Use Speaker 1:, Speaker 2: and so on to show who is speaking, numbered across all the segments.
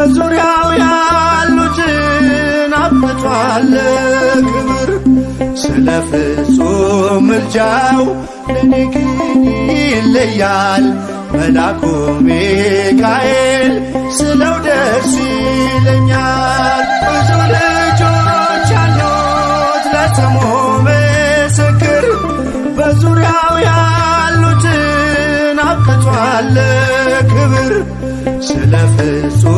Speaker 1: በዙሪያው ያሉትን አብቅቷል ክብር። ስለ ፍጹም ምልጃው ለኔ ግን ይለያል መልአኩ ሚካኤል ስለው ደስ ይለኛል። ብዙ ልጆች አሉት ለስሙ ምስክር በዙሪያው ያሉትን አብቅቷል ክብር። ስለ ፍጹም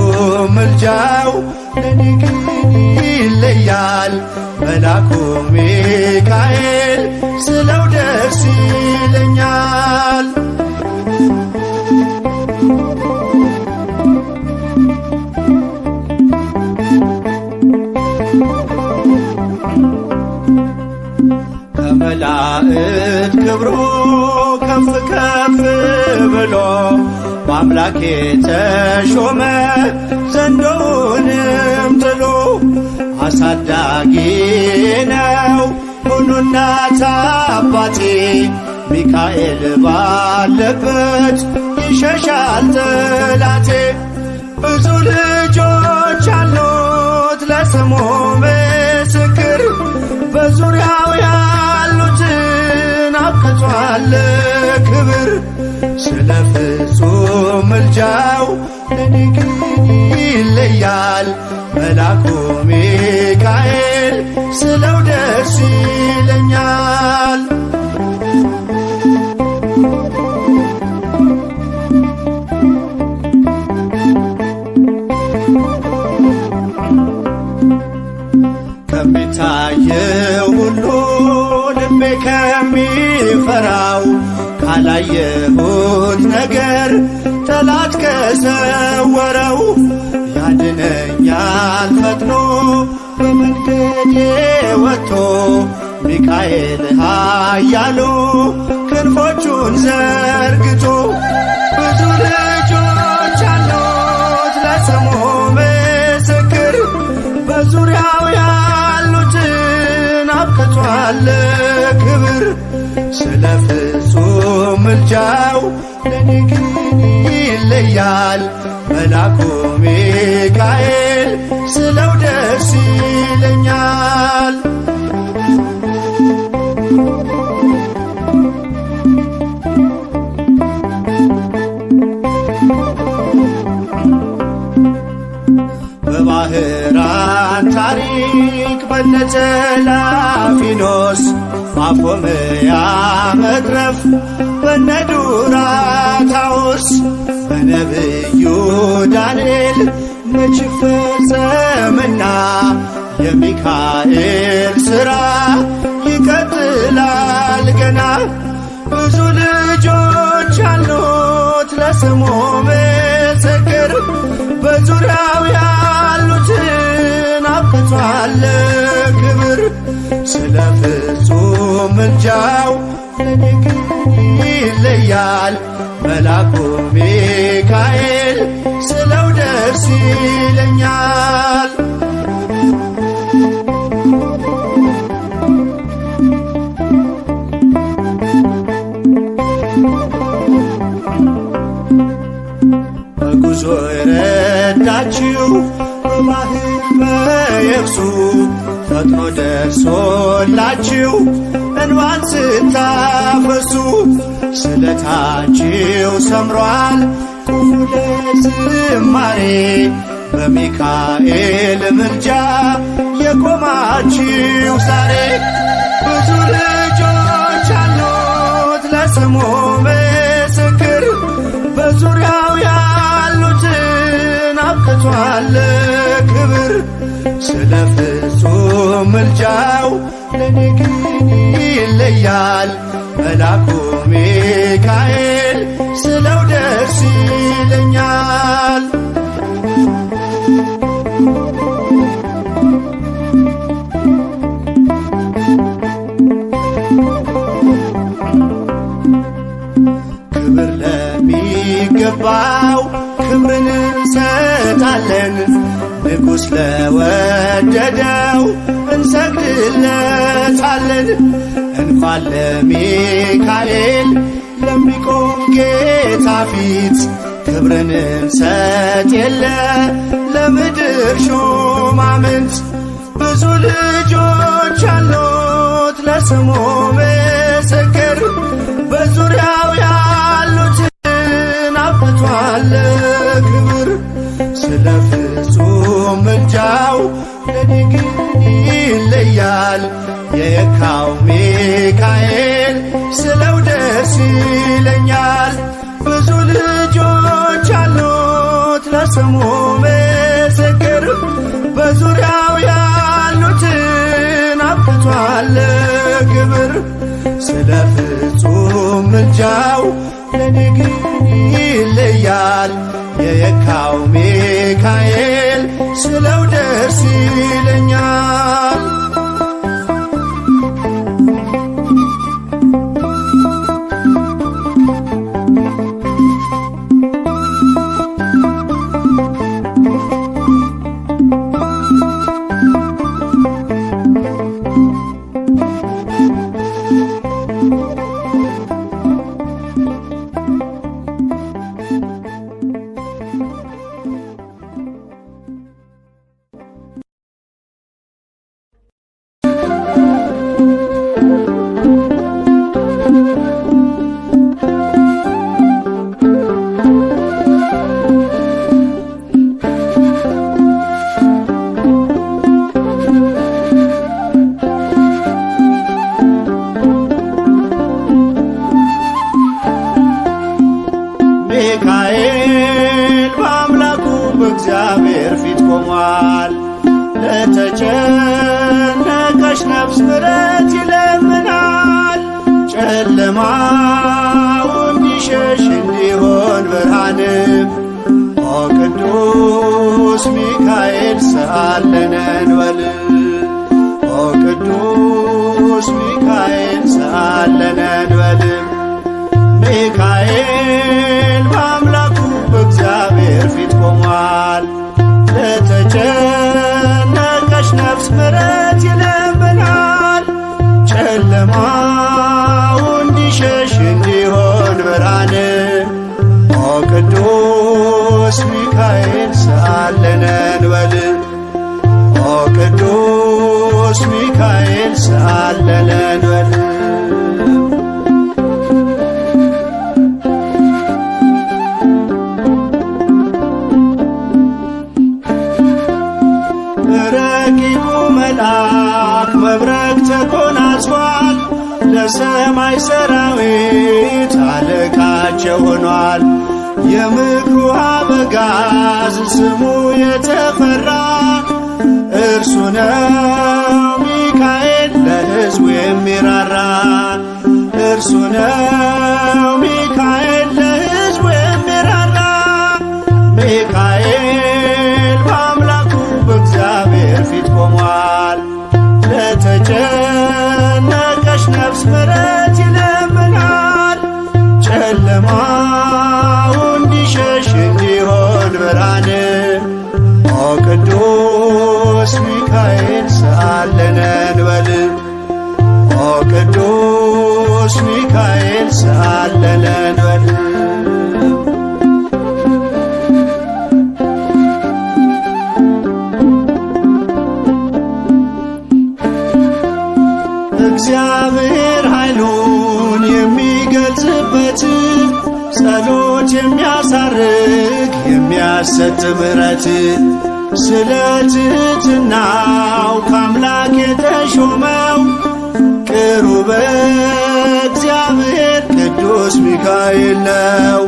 Speaker 1: ምልጃው ለኔ ግን ይለያል መልአኩ ሚካኤል ስለው ደስ ይለኛል። ከመላእክት ክብሩ ከፍ ከፍ ብሎ በአምላኬ ተሾመ ዘንዶውንም ጥሎ። አሳዳጊ ነው ሁሉ እናት አባቴ ሚካኤል ባለበት ይሸሻል ጠላቴ። ብዙ ልጆች አሉት ለስሙ ምስክር በዙሪያው ያሉትን አብቅቷል ክብር። ስለ ፍጹም ምልጃው ለኔ ግን ይለያል መልአኩ ሚካኤል ስለው ደስ ይለኛል። ከሚታየው ሁሉ ልቤ ከሚፈራው ካላየሁት ነገር ጠላት ከሰወረው ያድነኛል ፈጥኖ በመንገዴ ወጥቶ ሚካኤል ኃያሉ ክንፎቹን ዘርግቶ። ብዙ ልጆች አሉት ለስሙ ምስክር በዙሪያው ያሉትን አብቅቷል ክብር። ስለ ፍጹም ምልጃው ለኔ ግን ይለያል መልአኩ ሚካኤል ስለው ደስ ይለኛል። በባህራን ታሪክ በነተላፊኖስ ማፎምያ መትረፍ በነዱራታውስ በነብዩ ዳንኤል መች ፈጸምና የሚካኤል ሥራ ይቀጥላል ገና። ብዙ ልጆች አሉት ለስሙ ምስክር በዙሪያው ያሉትን አብቅቷል ክብር። ስለ ፍጹም ምልጃው ለኔ ግን ይለያል መልአኩ ሚካኤል ስለው ደስ ይለኛል። በጉዞ የረዳችው በባህር በየብሱ ፈጥኖ ደርሶላችሁ እንባን ስታፈሱ። ስለታችሁ ሰምሯል ቁሙ ለዝማሬ በሚካኤል ምልጃ የቆማችሁ ዛሬ። ብዙ ልጆች አሉት ለስሙ ምስክር በዙሪያው ያሉትን አብቅቷል ክብር። ስለ ፍጹም ምልጃው ለኔ ግን ይለያል መልአኩ ሚካኤል ስለው ደስ ይለኛል። ክብር ለሚገባው ክብርን እንሰጣለን ንጉሥ ለወደደው እንሰግድለታለን። እንኳን ለሚካኤል ለሚቆም ጌታ ፊት ክብርን እንሰጥ የለ የምድር ሹማምንት ብዙ ልጆች አሉት ለስሙ ምስክር በዙሪያው ያሉትን አብቅቷል ክብር ስለ ፍጹም ምልጃው ለኔ ግን ይለያል የየካው ሚካኤል ስለው ደስ ይለኛል ብዙ ልጆች አሉት ለስሙ ምስክር በዙሪያው ያሉትን አብቅቷል ክብር ስለ ፍጹም ምልጃው ለኔ ግን ይለያል የየካው ሚካኤል ስለው ደስ ይለኛል ሚካኤል በአምላኩ በእግዚአብሔር ፊት ቆሟል ለተጨነቀች ነፍስ ምሕረት ይለምናል ጨለማው እንዲሸሽ እንዲሆን ብርሃንም ኦ ቅዱስ ሚካኤል ሰአለነ እንበል ኦ ቅዱስ ሚካኤል ሰአለነ እንበል ሚካኤል በአምላኩ በእግዚአብሔር ፊት ቆሟል ለተጨነቀች ነፍስ ምሕረት ይለምናል ጨለማው እንዲሸሽ እንዲሆን ብርሃን ኦ ቅዱስ ሚካኤል ሰአለነ እንበል ኦ ቅዱስ ሚካኤል ሰአለነ እንበል ረቂቁ መልአክ መብረቅ ተጎናጽፏል ለሰማይ ሰራዊት አለቃቸው ሆኗል የምክሩ አበጋዝ ስሙ የተፈራ እርሱ ነው ሚካኤል ለሕዝቡ የሚራራ እርሱ ነው ሚካኤል ለሕዝቡ የሚራራ ሚካኤል በአምላኩ በእግዚአብሔር ፊት ቆሟል ለተጨነቀች ነፍስ ምሕረት ይለምናል ጨለማው እንዲሸሽ እንዲሆን ብርሃን ኦ ቅዱስ ሚካኤል ሰአለነ እንበል ኦ ቅዱስ ሚካኤል ሰአለነ እንበል እግዚአብሔር ኃይሉን የሚገልጽበት ጸሎት የሚያሳርግ የሚያሰጥ ምሕረት ስለ ትሕትናው ከአምላክ የተሾመው ቅሩበ እግዚአብሔር ቅዱስ ሚካኤል ነው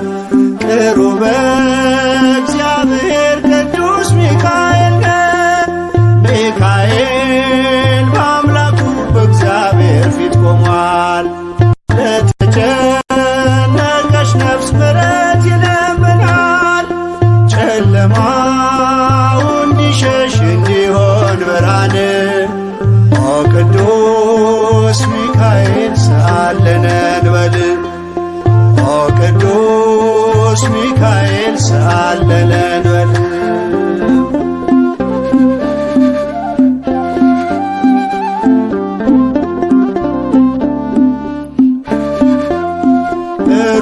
Speaker 1: ቅሩበ እግዚአብሔር ቅዱስ ሚካኤል ነው ሚካኤል በአምላኩ በእግዚአብሔር ፊት ቆሟል ለተጨነቀች ነፍስ ምሕረት ይለምናል ጨለማው እንዲሸሽ እንዲሆን ብርሃን ኦ ቅዱስ ሚካኤል ሰአለነ እንበል ኦ ቅዱስ ሚካኤል ሰአለነ እንበል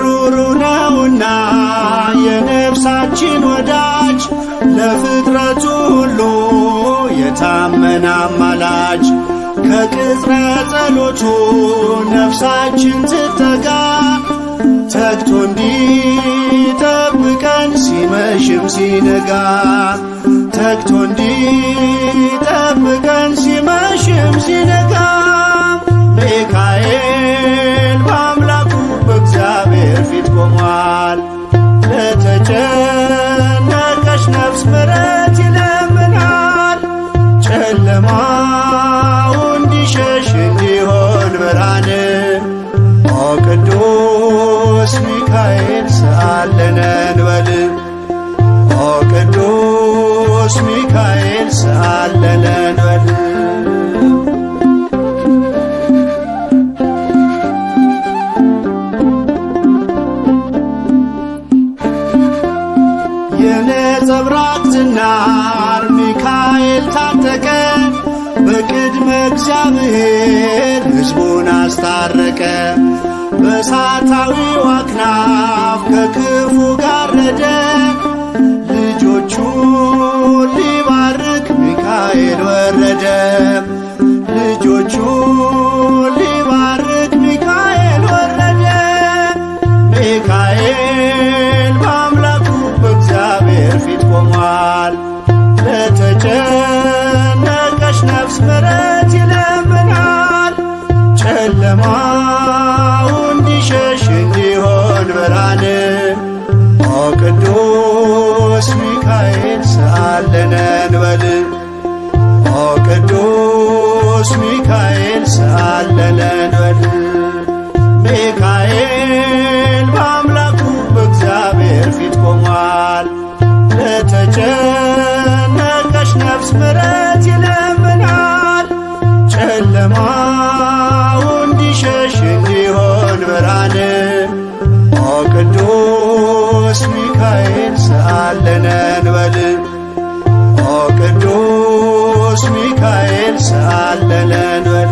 Speaker 1: ሩሩ ነውና የነፍሳችን ወዳጅ ለፍጥረቱ ሁሉ የታመነ አማላጅ ከቅጽረ ጸሎቱ ነፍሳችን ትተጋ ተግቶ እንዲጠብቀን ሲመሽም ሲነጋ ተግቶ እንዲጠብቀን ሲመሽም ሲነጋ ሚካኤል በአምላኩ በእግዚአብሔር ፊት ቆሟል። ለተጨነቀች ነፍስ ምሕረት ይለምናል። ጨለማው እንዲሸሽ እንዲሆን ብርሃን ኦ ቅዱስ ሚካኤል ሰአለነ እንበል ኦ ቅዱስ ሚካኤል ሰአለነ እንበል። የነጸብራቅ ዝናር ሚካኤል ታጠቀ በቅድመ እግዚአብሔር ሕዝቡን አስታረቀ። በእሳታዊው አክናፍ ከክፉ ጋረደ ልጆቹን ሊባርክ ሚካኤል ወረደ። ልጆቹን ሊባርክ ሚካኤል ወረደ። ሚካኤል በአምላኩ በእግዚአብሔር ፊት ቆሟል። ለተጨነቀች ነፍስ ምሕረት ይለምናል። ጨለማው እንዲሸሽ እንዲሆን ብርሃን ኦ ቅዱስ ሚካኤል ሰአለነ እንበል ኦ ቅዱስ ሚካኤል ሰአለነ እንበል። ሚካኤል በአምላኩ በእግዚአብሔር ፊት ቆሟል። ለተጨነቀች ነፍስ ምሕረት ይለምናል። ጨለማው እንዲሸሽ እንዲሆን ብርሃን ኦ ቅዱስ ሚካኤል ሰአለነ እንበል ኦ ቅዱስ ሚካኤል ሰአለነ እንበል።